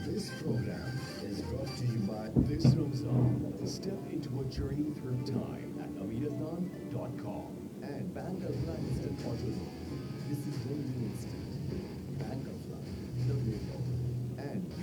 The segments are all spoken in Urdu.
This program is brought to you by this Ramzan. Step into a journey through time at amirathan.com and Bank of London Instant Auto Loan. This is when you instant. Bank of London, the way forward. And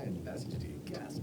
and acidity gas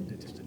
indigestion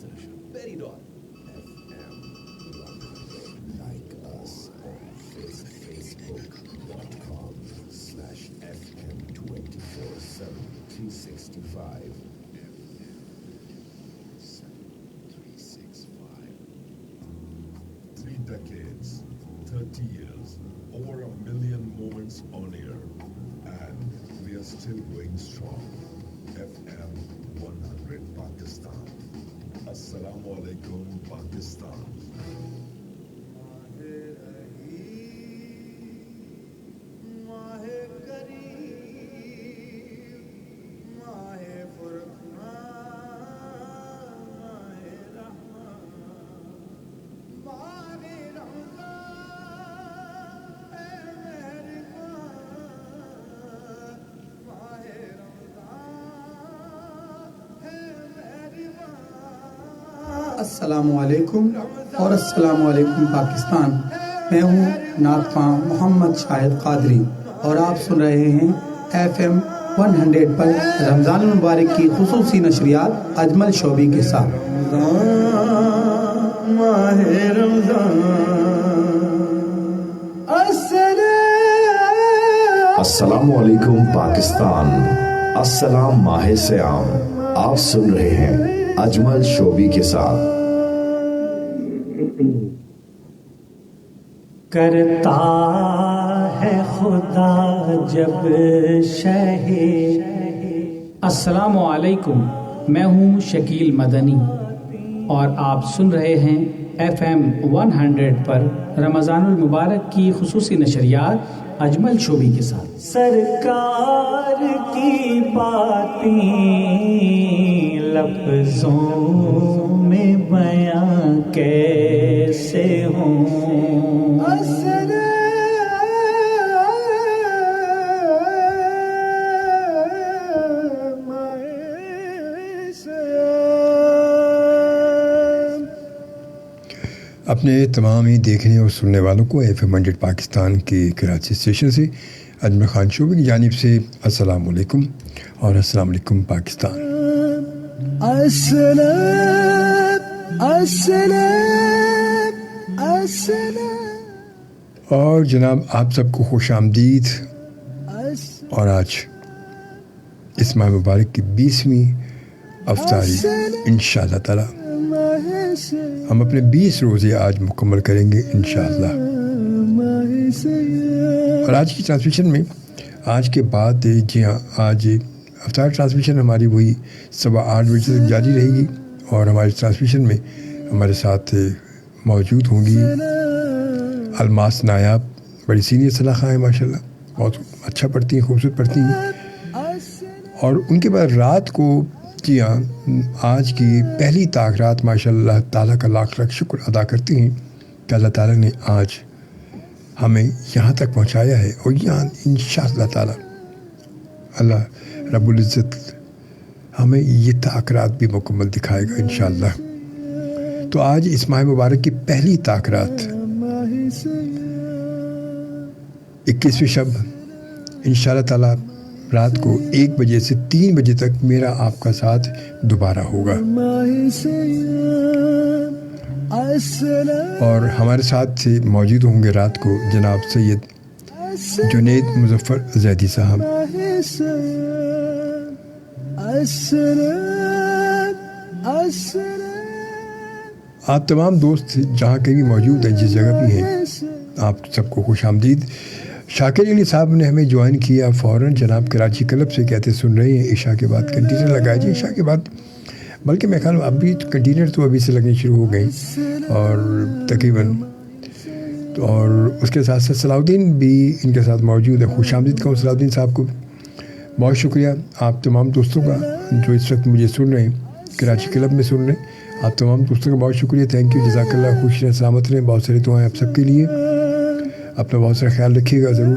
solution. Peridol. FM. Like us on facebook.com/FM247 365. Three decades, 30 years, over 1 million moments on air, and we are still going strong. FM 100 Pakistan. Assalamu alaikum Pakistan. السلام علیکم اور السلام علیکم پاکستان. میں ہوں نعت خواں محمد شاہد قادری اور آپ سن رہے ہیں FM 100 پر رمضان المبارک کی خصوصی نشریات اجمل شعبی کے ساتھ. السلام علیکم پاکستان. السلام ماہ سیام. آپ سن رہے ہیں اجمل شعبی کے ساتھ. کرتا ہے خدا جب شہ. السلام علیکم، میں ہوں شکیل مدنی اور آپ سن رہے ہیں FM 100 پر رمضان المبارک کی خصوصی نشریات اجمل شعبی کے ساتھ. سرکار کی باتیں لفظوں میں بیاں کیسے ہوں. اپنے تمام ہی دیکھنے اور سننے والوں کو FM 100 پاکستان کے کراچی اسٹیشن سے اجمل خان شعبی کی جانب سے السلام علیکم اور السلام علیکم پاکستان. اور جناب آپ سب کو خوش آمدید. اور آج اس ماہ مبارک کی 20ویں افطاری انشاءاللہ تعالی ہم اپنے 20 روزے آج مکمل کریں گے انشاءاللہ. اور آج کی ٹرانسمیشن میں آج کے بعد جی ہاں آج افطار ٹرانسمیشن ہماری وہی 8:15 بجے تک جاری رہے گی. اور ہماری ٹرانسمیشن میں ہمارے ساتھ موجود ہوں گی الماس نایاب، بڑی سینئر صلاح ہیں ماشاءاللہ، بہت اچھا پڑھتی ہیں، خوبصورت پڑھتی ہیں. اور ان کے بعد رات کو جی ہاں آج کی پہلی طاق رات ماشاء اللہ تعالیٰ کا لاکھ لاکھ شکر ادا کرتی ہیں کہ اللہ تعالیٰ نے آج ہمیں یہاں تک پہنچایا ہے. اور یہاں انشاءاللہ تعالیٰ اللہ رب العزت ہمیں یہ طاق رات بھی مکمل دکھائے گا انشاءاللہ. تو آج اس ماہ مبارک کی پہلی طاق رات 21ویں شب انشاءاللہ تعالیٰ رات کو 1 بجے سے 3 بجے تک میرا آپ کا ساتھ دوبارہ ہوگا. اور ہمارے ساتھ سے موجود ہوں گے رات کو جناب سید جنید مظفر زیدی صاحب. آپ تمام دوست جہاں کہیں بھی موجود ہیں، جس جگہ بھی ہیں، آپ سب کو خوش آمدید. شاکر علی صاحب نے ہمیں جوائن کیا فوراً جناب کراچی کلب سے، کہتے سن رہے ہیں عشاء کے بعد کنٹینر لگائے جی عشاء کے بعد، بلکہ میں خیال اب بھی کنٹینر تو ابھی سے لگنے شروع ہو گئیں اور تقریباً. اور اس کے ساتھ ساتھ صلاح الدین بھی ان کے ساتھ موجود ہے. خوش آمدید کہوں صلاح الدین صاحب کو. بہت شکریہ آپ تمام دوستوں کا جو اس وقت مجھے سن رہے ہیں، کراچی کلب میں سن رہے ہیں. آپ تمام دوستوں کا بہت شکریہ، تھینک یو، جزاک اللہ. خوش رہیں، سلامت رہیں. بہت ساری دعائیں آپ سب کے لیے. اپنا بہت سارا خیال رکھیے گا ضرور.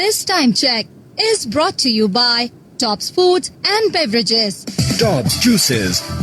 This time check is brought to you by Tops Foods and Beverages. Tops Juices,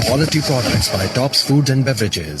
Quality products by Tops Foods and Beverages.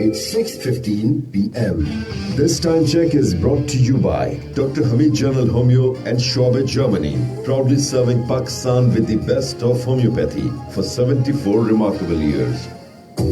It's 6:15 p.m. This time check is brought to you by Dr. Hamid General Homeo and Shobe, Germany, proudly serving Pakistan with the best of homeopathy for 74 remarkable years.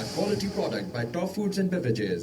A quality product by Top Foods and Beverages.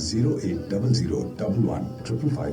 0800115555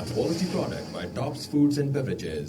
A quality product by Tops Foods and Beverages.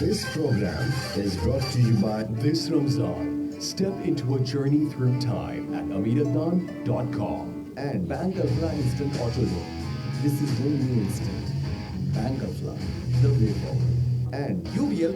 This program is brought to you by this Ramzan. Step into a journey through time at amirathan.com and Bank of Instant Auto Loan. This is really instant. Bank of Love, the way forward. And UBL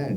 And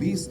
20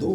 2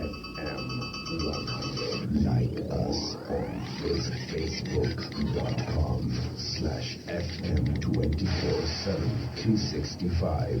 FM 100 like us on is facebook.com/fm247 365.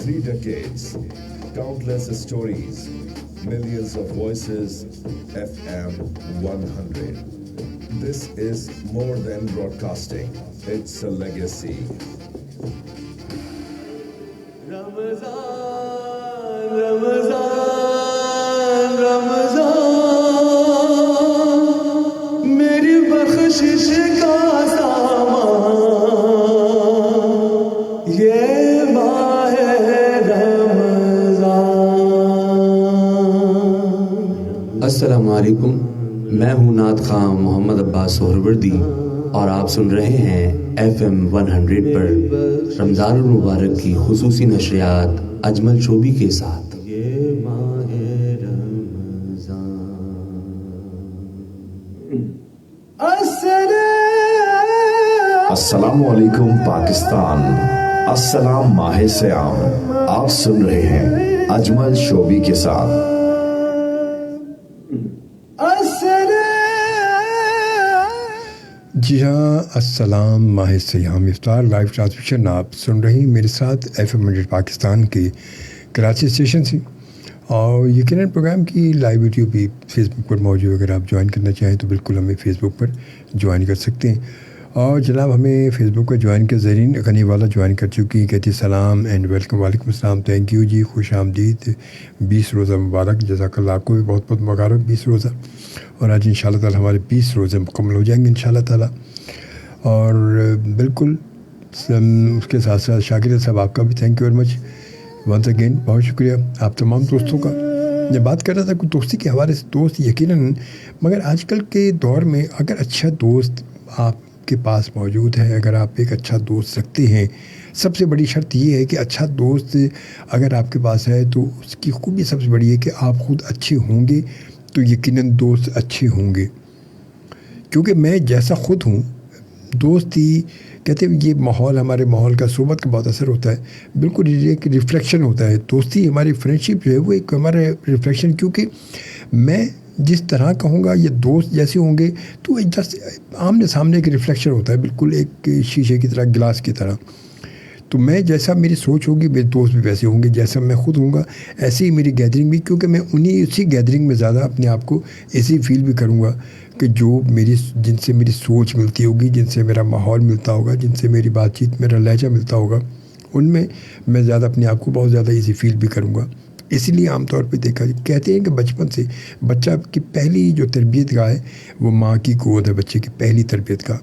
Three decades, countless stories, millions of voices, FM 100. This is more than broadcasting, it's a legacy. Ramazan, Ramazan, Ramazan, meri bakhshish ka saman, ye السلام علیکم، میں ہوں نعت خواں محمد عباس سہروردی اور آپ سن رہے ہیں FM 100 پر رمضان المبارک کی خصوصی نشریات اجمل شوبی کے ساتھ. السلام علیکم پاکستان، السلام ماہ سیام. آپ سن رہے ہیں اجمل شوبی کے ساتھ. جی ہاں، السلام ماہ سیام افطار لائیو ٹرانسمیشن آپ سن رہی میرے ساتھ FM 100 پاکستان کے کراچی اسٹیشن سے، اور یقیناً پروگرام کی لائیو ویڈیو بھی فیس بک پر موجود. اگر آپ جوائن کرنا چاہیں تو بالکل ہمیں فیس بک پر جوائن کر سکتے ہیں. اور جناب ہمیں فیس بک پر جوائن کے زرین غنی والا جوائن کر چکی، کہتی سلام اینڈ ویلکم. وعلیکم السلام، تھینک یو جی، خوش آمدید. 20 روزہ مبارک، جزاک اللہ. آپ کو بھی بہت بہت مبارک 20 روزہ. اور آج انشاءاللہ تعالی ہمارے 20 روزے مکمل ہو جائیں گے انشاءاللہ تعالی. اور بالکل اس کے ساتھ ساتھ شاکر صاحب آپ کا بھی thank you very much once again, بہت شکریہ آپ تمام دوستوں کا. میں بات کر رہا تھا کوئی دوستی کے حوالے سے، دوست یقیناً، مگر آج کل کے دور میں اگر اچھا دوست آپ کے پاس موجود ہے، اگر آپ ایک اچھا دوست رکھتے ہیں، سب سے بڑی شرط یہ ہے کہ اچھا دوست اگر آپ کے پاس ہے تو اس کی خوبی سب سے بڑی ہے کہ آپ خود اچھے ہوں گے تو یقیناً دوست اچھے ہوں گے. کیونکہ میں جیسا خود ہوں، دوستی کہتے ہیں یہ ماحول، ہمارے ماحول کا، صحبت کا بہت اثر ہوتا ہے. بالکل یہ ایک ریفلیکشن ہوتا ہے. دوستی ہماری فرینڈشپ جو ہے وہ ایک ہمارا ریفلیکشن، کیونکہ میں جس طرح کہوں گا یہ دوست جیسے ہوں گے تو جسٹ آمنے سامنے ایک ریفلیکشن ہوتا ہے، بالکل ایک شیشے کی طرح، گلاس کی طرح. تو میں جیسا میری سوچ ہوگی میرے دوست بھی ویسے ہوں گے، جیسا میں خود ہوں گا ایسے ہی میری گیدرنگ بھی. کیونکہ میں اسی گیدرنگ میں زیادہ اپنے آپ کو ایسے ہی فیل بھی کروں گا کہ جو جن سے میری سوچ ملتی ہوگی، جن سے میرا ماحول ملتا ہوگا، جن سے میری بات چیت، میرا لہجہ ملتا ہوگا، ان میں میں زیادہ اپنے آپ کو بہت زیادہ ایزی فیل بھی کروں گا. اسی لیے عام طور پہ دیکھا کہتے ہیں کہ بچپن سے بچہ کی پہلی جو تربیت گاہ ہے وہ ماں کی گود ہے، بچے کی پہلی تربیت گاہ.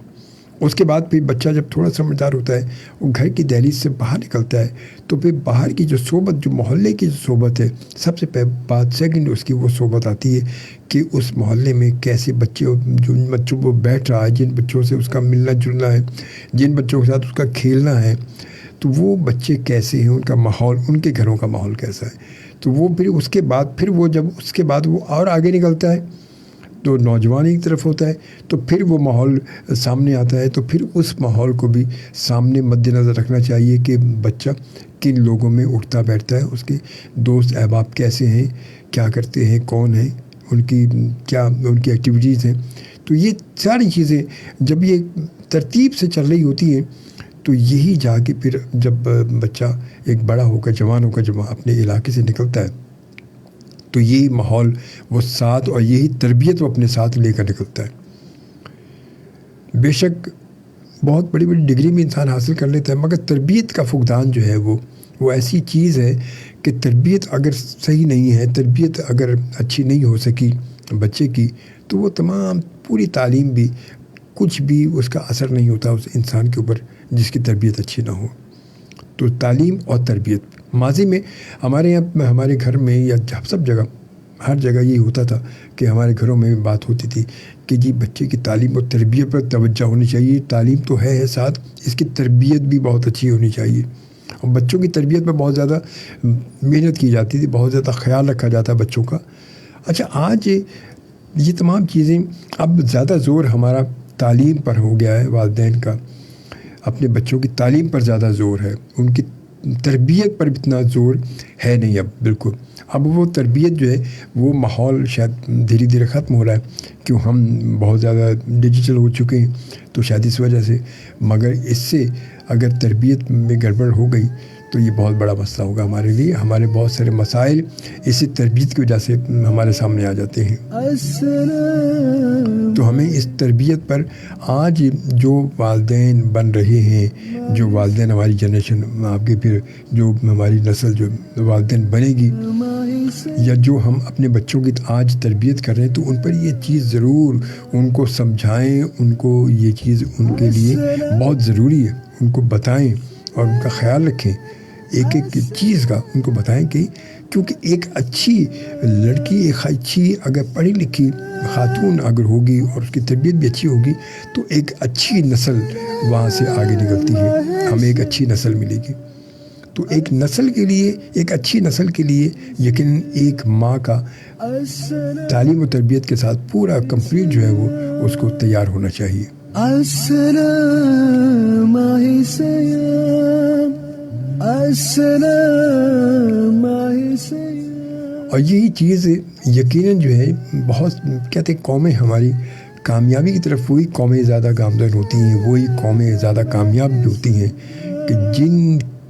اس کے بعد پھر بچہ جب تھوڑا سمجھدار ہوتا ہے، وہ گھر کی دہلیز سے باہر نکلتا ہے، تو پھر باہر کی جو صحبت، جو محلے کی جو صحبت ہے، سب سے بات سیکنڈ اس کی وہ صحبت آتی ہے کہ اس محلے میں کیسے بچے، جو بچوں کو بیٹھ رہا ہے، جن بچوں سے اس کا ملنا جلنا ہے، جن بچوں کے ساتھ اس کا کھیلنا ہے، تو وہ بچے کیسے ہیں، ان کا ماحول، ان کے گھروں کا ماحول کیسا ہے. تو وہ پھر اس کے بعد اس کے بعد وہ اور آگے نکلتا ہے تو نوجوانی کی طرف ہوتا ہے، تو پھر وہ ماحول سامنے آتا ہے. تو پھر اس ماحول کو بھی سامنے مد نظر رکھنا چاہیے کہ بچہ کن لوگوں میں اٹھتا بیٹھتا ہے، اس کے دوست احباب کیسے ہیں، کیا کرتے ہیں، کون ہیں، ان کی ایکٹیویٹیز ہیں. تو یہ ساری چیزیں جب یہ ترتیب سے چل رہی ہوتی ہیں تو یہی جا کے پھر جب بچہ ایک بڑا ہو کر، جوان ہو کر جب اپنے علاقے سے نکلتا ہے تو یہی ماحول وہ ساتھ، اور یہی تربیت وہ اپنے ساتھ لے کر نکلتا ہے. بے شک بہت بڑی بڑی ڈگری میں انسان حاصل کر لیتا ہے، مگر تربیت کا فقدان جو ہے وہ ایسی چیز ہے کہ تربیت اگر صحیح نہیں ہے، تربیت اگر اچھی نہیں ہو سکی بچے کی، تو وہ تمام پوری تعلیم بھی، کچھ بھی اس کا اثر نہیں ہوتا اس انسان کے اوپر جس کی تربیت اچھی نہ ہو. تو تعلیم اور تربیت، ماضی میں ہمارے یہاں، ہمارے گھر میں یا سب جگہ ہر جگہ یہی ہوتا تھا کہ ہمارے گھروں میں بات ہوتی تھی کہ جی بچے کی تعلیم اور تربیت پر توجہ ہونی چاہیے. تعلیم تو ہے ساتھ اس کی تربیت بھی بہت اچھی ہونی چاہیے. اور بچوں کی تربیت پر بہت زیادہ محنت کی جاتی تھی, بہت زیادہ خیال رکھا جاتا بچوں کا. اچھا آج یہ تمام چیزیں, اب زیادہ زور ہمارا تعلیم پر ہو گیا ہے, والدین کا اپنے بچوں کی تعلیم پر زیادہ زور ہے, ان کی تربیت پر اتنا زور ہے نہیں اب بالکل. اب وہ تربیت جو ہے وہ ماحول شاید دھیرے دھیرے ختم ہو رہا ہے, کیوں ہم بہت زیادہ ڈیجیٹل ہو چکے ہیں تو شاید اس وجہ سے. مگر اس سے اگر تربیت میں گڑبڑ ہو گئی تو یہ بہت بڑا مسئلہ ہوگا ہمارے لیے. ہمارے بہت سارے مسائل اسی تربیت کی وجہ سے ہمارے سامنے آ جاتے ہیں. تو ہمیں اس تربیت پر آج جو والدین بن رہے ہیں, جو والدین ہماری جنریشن آپ کے پھر جو ہماری نسل جو والدین بنے گی, یا جو ہم اپنے بچوں کی آج تربیت کر رہے ہیں, تو ان پر یہ چیز ضرور ان کو سمجھائیں, ان کو یہ چیز ان کے لیے بہت ضروری ہے, ان کو بتائیں اور ان کا خیال رکھیں. ایک ایک چیز کا ان کو بتائیں کہ کیونکہ ایک اچھی لڑکی, ایک اچھی اگر پڑھی لکھی خاتون اگر ہوگی اور اس کی تربیت بھی اچھی ہوگی تو ایک اچھی نسل وہاں سے آگے نکلتی ہے, ہمیں ایک اچھی نسل ملے گی. تو ایک نسل کے لیے, ایک اچھی نسل کے لیے یقیناً ایک ماں کا تعلیم و تربیت کے ساتھ پورا کمپلیٹ جو ہے وہ اس کو تیار ہونا چاہیے. اور یہی چیز یقیناً جو ہے بہت کہتے ہیں قومیں ہماری کامیابی کی طرف وہی قومیں زیادہ گامزن ہوتی ہیں, وہی قومیں زیادہ کامیاب بھی ہوتی ہیں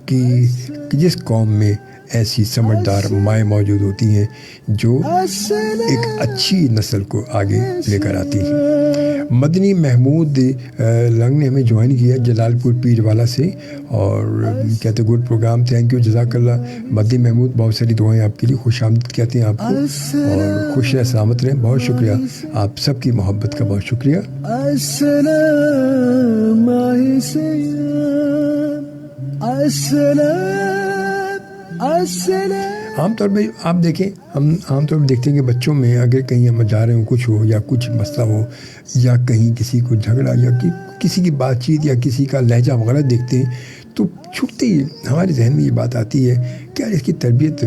کہ جس قوم میں ایسی سمجھدار مائیں موجود ہوتی ہیں جو ایک اچھی نسل کو آگے لے کر آتی ہیں. مدنی محمود لنگ نے ہمیں جوائن کیا جلال پور پیر والا سے, اور کہتے گڈ پروگرام, تھینک یو, جزاک اللہ. مدنی محمود بہت ساری دعائیں آپ کے لیے, خوش آمدید کہتے ہیں آپ کو, اور خوش رہیں, سلامت رہیں. بہت شکریہ, آپ سب کی محبت کا بہت شکریہ. عام طور پہ آپ دیکھیں, ہم عام طور پہ دیکھتے ہیں کہ بچوں میں اگر کہیں ہم جا رہے ہوں, کچھ ہو یا کچھ مسئلہ ہو, یا کہیں کسی کو جھگڑا یا کسی کی بات چیت یا کسی کا لہجہ وغیرہ دیکھتے ہیں تو چھوٹتے ہی ہمارے ذہن میں یہ بات آتی ہے کہ یار اس کی تربیت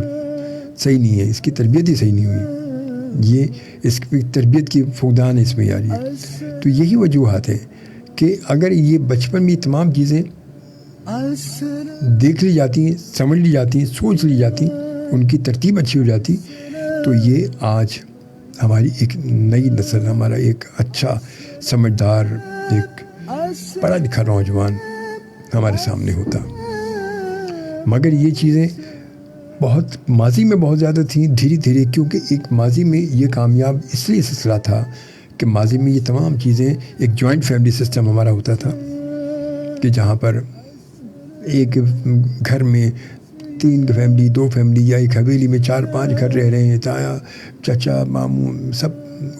صحیح نہیں ہے, اس کی تربیت ہی صحیح نہیں ہوئی, یہ اس کی تربیت کی فقدان اس میں آ رہی ہے. تو یہی وجوہات ہیں کہ اگر یہ بچپن میں تمام چیزیں دیکھ لی جاتی ہیں, سمجھ لی جاتی ہیں, سوچ لی جاتی, ان کی ترتیب اچھی ہو جاتی, تو یہ آج ہماری ایک نئی نسل, ہمارا ایک اچھا سمجھدار, ایک پڑھا لکھا نوجوان ہمارے سامنے ہوتا. مگر یہ چیزیں بہت ماضی میں بہت زیادہ تھیں, دھیرے دھیرے, کیونکہ ایک ماضی میں یہ کامیاب اس لیے سلسلہ تھا کہ ماضی میں یہ تمام چیزیں, ایک جوائنٹ فیملی سسٹم ہمارا ہوتا تھا کہ جہاں پر ایک گھر میں 3 فیملی, 2 فیملی, یا ایک حویلی میں 4-5 گھر رہ رہے ہیں, تایا چچا ماموں سب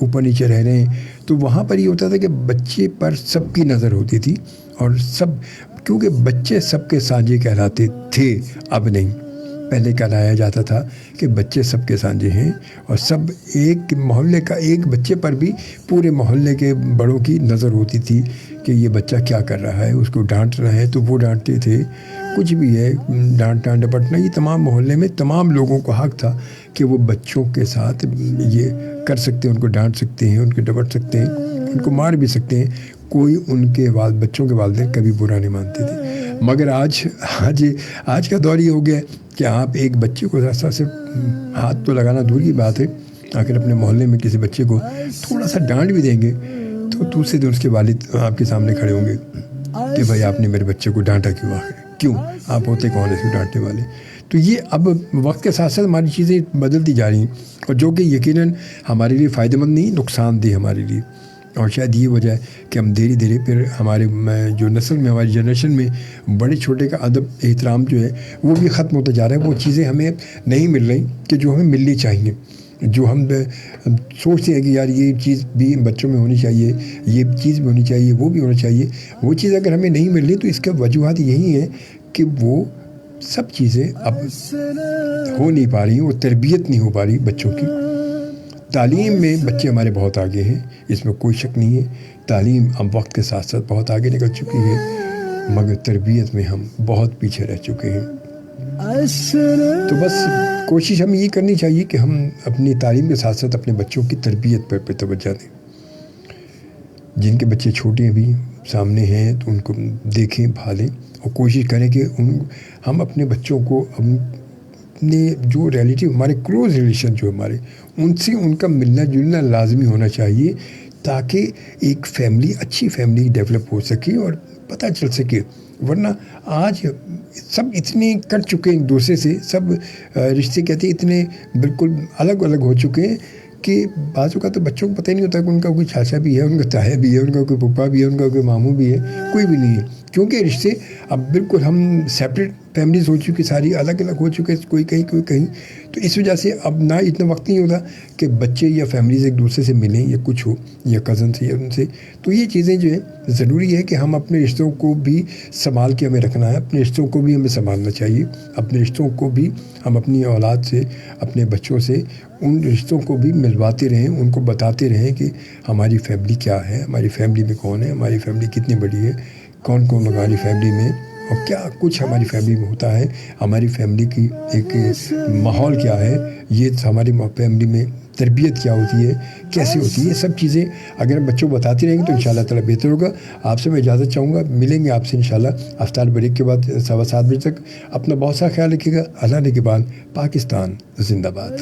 اوپر نیچے رہ رہے ہیں. تو وہاں پر یہ ہوتا تھا کہ بچے پر سب کی نظر ہوتی تھی, اور سب, کیونکہ بچے سب کے سانجے کہلاتے تھے, اب نہیں. پہلے کہلایا جاتا تھا کہ بچے سب کے سانجے ہیں, اور سب ایک محلے کا, ایک بچے پر بھی پورے محلے کے بڑوں کی نظر ہوتی تھی کہ یہ بچہ کیا کر رہا ہے, اس کو ڈانٹ رہا ہے تو وہ ڈانٹتے تھے, کچھ بھی ہے ڈانٹنا ڈپٹنا, یہ تمام محلے میں تمام لوگوں کو حق تھا کہ وہ بچوں کے ساتھ یہ کر سکتے ہیں, ان کو ڈانٹ سکتے ہیں, ان کو ڈپٹ سکتے ہیں, ان کو مار بھی سکتے ہیں. کوئی ان کے بچوں کے والدین کبھی برا نہیں مانتے تھے. مگر آج کا دور یہ ہو گیا کہ آپ ایک بچے کو ذرا سے ہاتھ تو لگانا دور کی بات ہے, اگر اپنے محلے میں کسی بچے کو تھوڑا سا ڈانٹ بھی دیں گے تو دوسرے دن اس کے والد آپ کے سامنے کھڑے ہوں گے کہ بھائی آپ نے میرے بچے کو ڈانٹا کیوں آپ ہوتے کون ایسے ڈانٹنے والے. تو یہ اب وقت کے ساتھ ساتھ ہماری چیزیں بدلتی جا رہی ہیں, اور جو کہ یقیناً ہمارے لیے فائدہ مند نہیں, نقصان دہ ہمارے لیے. اور شاید یہ وجہ ہے کہ ہم دھیرے دھیرے پھر ہمارے جو نسل میں, ہماری جنریشن میں بڑے چھوٹے کا ادب احترام جو ہے وہ بھی ختم ہوتا جا رہا ہے. وہ چیزیں ہمیں نہیں مل رہی کہ جو ہمیں ملنی چاہیے, جو ہم سوچتے ہیں کہ یار یہ چیز بھی بچوں میں ہونی چاہیے, یہ چیز بھی ہونی چاہیے, وہ بھی ہونا چاہیے. وہ چیز اگر ہمیں نہیں مل رہی تو اس کا وجوہات یہی ہیں کہ وہ سب چیزیں اب ہو نہیں پا رہی ہیں, وہ تربیت نہیں ہو پا رہی بچوں کی. تعلیم میں بچے ہمارے بہت آگے ہیں، اس میں کوئی شک نہیں ہے. تعلیم اب وقت کے ساتھ ساتھ بہت آگے نکل چکی ہے، مگر تربیت میں ہم بہت پیچھے رہ چکے ہیں. تو بس کوشش ہمیں یہ کرنی چاہیے کہ ہم اپنی تعلیم کے ساتھ ساتھ اپنے بچوں کی تربیت پر توجہ دیں. جن کے بچے چھوٹے بھی سامنے ہیں تو ان کو دیکھیں، بھالیں اور کوشش کریں کہ ہم اپنے بچوں کو اپنے جو ریلیٹیو ہمارے کلوز ریلیشن جو ہمارے ان سے ان کا ملنا جلنا لازمی ہونا چاہیے، تاکہ ایک فیملی اچھی فیملی ڈیولپ ہو سکے اور پتہ چل سکے. ورنہ آج سب اتنے کٹ چکے ہیں ایک دوسرے سے، سب رشتے کہتے ہیں اتنے بالکل الگ الگ ہو چکے ہیں کہ بعض کا تو بچوں کو پتہ ہی نہیں ہوتا کہ ان کا کوئی چاچا بھی ہے، ان کا تایا بھی ہے، ان کا کوئی پپا بھی ہے، ان کا کوئی ماموں بھی ہے، کوئی بھی نہیں ہے. کیونکہ رشتے اب بالکل ہم سیپریٹ فیملیز ہو چکی، ساری الگ الگ ہو چکے، کوئی کہیں کوئی کہیں. تو اس وجہ سے اب نہ اتنا وقت نہیں ہوتا کہ بچے یا فیملیز ایک دوسرے سے ملیں یا کچھ ہو، یا کزن سے یا ان سے. تو یہ چیزیں جو ہیں ضروری ہے کہ ہم اپنے رشتوں کو بھی سنبھال کے ہمیں رکھنا ہے، اپنے رشتوں کو بھی ہمیں سنبھالنا چاہیے. اپنے رشتوں کو بھی ہم اپنی اولاد سے، اپنے بچوں سے ان رشتوں کو بھی ملواتے رہیں، ان کو بتاتے رہیں کہ ہماری فیملی کیا ہے، ہماری فیملی میں کون ہے، ہماری فیملی کتنی بڑی ہے، کون کون لوگ ہماری فیملی میں، اور کیا کچھ ہماری فیملی میں ہوتا ہے، ہماری فیملی کی ایک ماحول کیا ہے، یہ ہماری فیملی میں تربیت کیا ہوتی ہے، کیسے ہوتی ہے. یہ سب چیزیں اگر ہم بچوں کو بتاتے رہیں گے تو انشاءاللہ تعالیٰ بہتر ہوگا. آپ سے میں اجازت چاہوں گا، ملیں گے آپ سے انشاءاللہ افطار بریک کے بعد 7:15 بجے تک. اپنا بہت سا خیال رکھیے گا. اللہ نے کے بعد پاکستان زندہ باد.